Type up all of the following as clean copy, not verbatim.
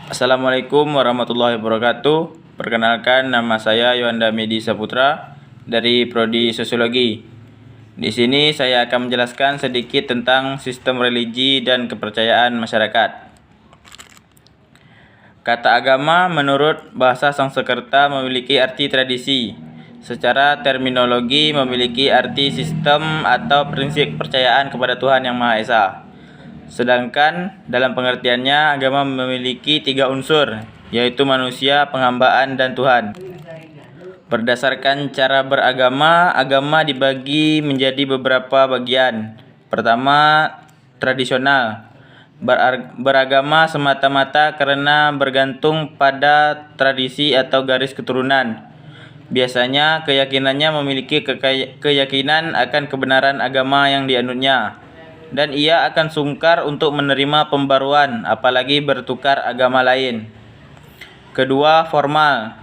Assalamualaikum warahmatullahi wabarakatuh. Perkenalkan, nama saya Yohanda Medi Saputra dari Prodi Sosiologi. Di sini saya akan menjelaskan sedikit tentang sistem religi dan kepercayaan masyarakat. Kata agama menurut bahasa Sanskerta memiliki arti tradisi. Secara terminologi memiliki arti sistem atau prinsip kepercayaan kepada Tuhan Yang Maha Esa. Sedangkan dalam pengertiannya, agama memiliki 3 unsur, yaitu manusia, penghambaan, dan Tuhan. Berdasarkan cara beragama, agama dibagi menjadi beberapa bagian. Pertama, tradisional. Beragama semata-mata karena bergantung pada tradisi atau garis keturunan. Biasanya keyakinannya memiliki keyakinan akan kebenaran agama yang dianutnya, dan ia akan sungkar untuk menerima pembaruan, apalagi bertukar agama lain. Kedua, formal,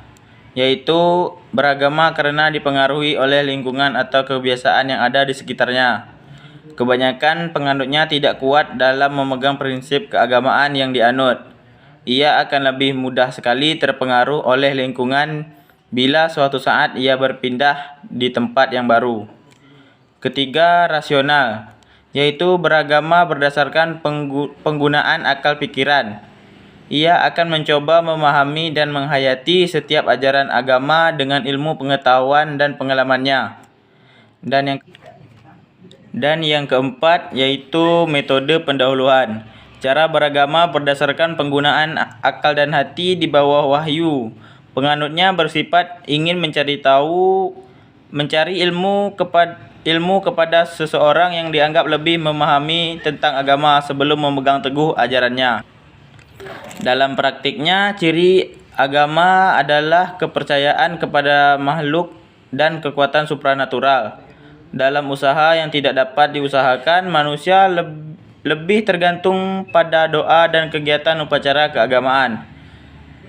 yaitu beragama karena dipengaruhi oleh lingkungan atau kebiasaan yang ada di sekitarnya. Kebanyakan penganutnya tidak kuat dalam memegang prinsip keagamaan yang dianut. Ia akan lebih mudah sekali terpengaruh oleh lingkungan bila suatu saat ia berpindah di tempat yang baru. Ketiga, rasional, yaitu beragama berdasarkan penggunaan akal pikiran. Ia akan mencoba memahami dan menghayati setiap ajaran agama dengan ilmu pengetahuan dan pengalamannya. Dan yang keempat, yaitu metode pendahuluan. Cara beragama berdasarkan penggunaan akal dan hati di bawah wahyu. Penganutnya bersifat ingin mencari ilmu kepada seseorang yang dianggap lebih memahami tentang agama sebelum memegang teguh ajarannya. Dalam praktiknya, ciri agama adalah kepercayaan kepada makhluk dan kekuatan supranatural. Dalam usaha yang tidak dapat diusahakan, manusia lebih tergantung pada doa dan kegiatan upacara keagamaan.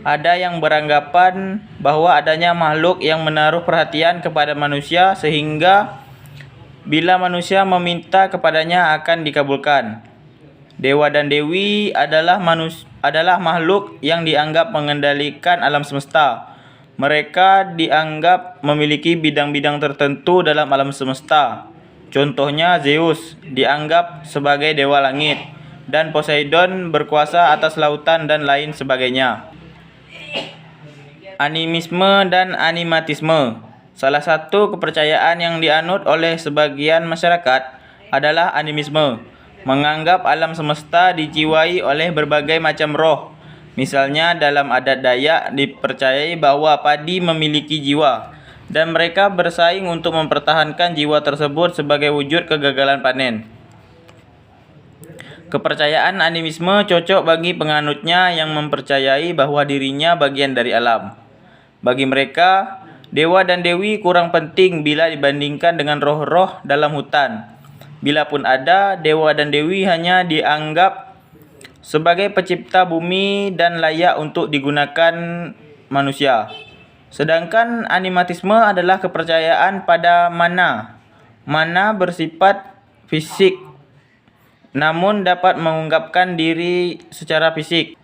Ada yang beranggapan bahwa adanya makhluk yang menaruh perhatian kepada manusia sehingga bila manusia meminta kepadanya akan dikabulkan. Dewa dan dewi adalah makhluk yang dianggap mengendalikan alam semesta. Mereka dianggap memiliki bidang-bidang tertentu dalam alam semesta. Contohnya Zeus dianggap sebagai dewa langit, dan Poseidon berkuasa atas lautan dan lain sebagainya. Animisme dan animatisme. Salah satu kepercayaan yang dianut oleh sebagian masyarakat adalah animisme, menganggap alam semesta dijiwai oleh berbagai macam roh. Misalnya dalam adat Dayak dipercayai bahwa padi memiliki jiwa, dan mereka bersaing untuk mempertahankan jiwa tersebut sebagai wujud kegagalan panen. Kepercayaan animisme cocok bagi penganutnya yang mempercayai bahwa dirinya bagian dari alam. Bagi mereka, dewa dan dewi kurang penting bila dibandingkan dengan roh-roh dalam hutan. Bila pun ada, dewa dan dewi hanya dianggap sebagai pencipta bumi dan layak untuk digunakan manusia. Sedangkan animatisme adalah kepercayaan pada mana. Mana bersifat fisik, namun dapat mengungkapkan diri secara fisik.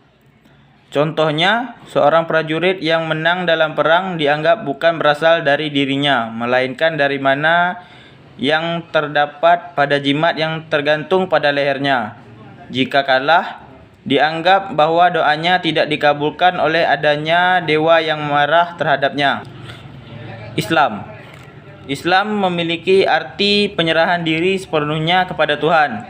Contohnya, seorang prajurit yang menang dalam perang dianggap bukan berasal dari dirinya, melainkan dari mana yang terdapat pada jimat yang tergantung pada lehernya. Jika kalah, dianggap bahwa doanya tidak dikabulkan oleh adanya dewa yang marah terhadapnya. Islam memiliki arti penyerahan diri sepenuhnya kepada Tuhan.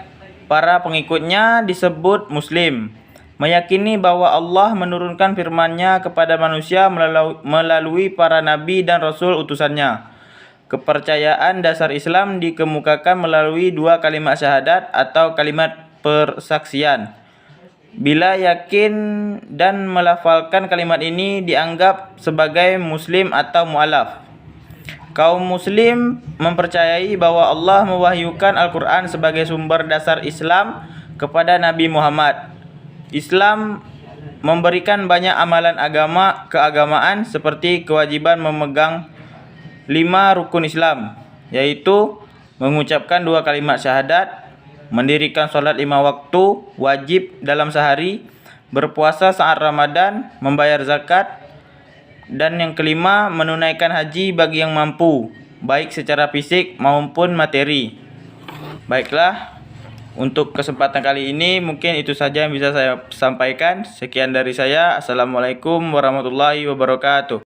Para pengikutnya disebut Muslim, meyakini bahwa Allah menurunkan firman-Nya kepada manusia melalui para nabi dan rasul utusannya. Kepercayaan dasar Islam dikemukakan melalui 2 kalimat syahadat atau kalimat persaksian. Bila yakin dan melafalkan kalimat ini dianggap sebagai muslim atau mu'alaf. Kaum muslim mempercayai bahwa Allah mewahyukan Al-Quran sebagai sumber dasar Islam kepada Nabi Muhammad. Islam memberikan banyak amalan keagamaan seperti kewajiban memegang 5 rukun Islam, yaitu mengucapkan 2 kalimat syahadat, mendirikan sholat 5 waktu wajib dalam sehari, berpuasa saat Ramadan, membayar zakat, dan yang kelima, menunaikan haji bagi yang mampu, baik secara fisik maupun materi. Baiklah, untuk kesempatan kali ini mungkin itu saja yang bisa saya sampaikan. Sekian dari saya. Assalamualaikum warahmatullahi wabarakatuh.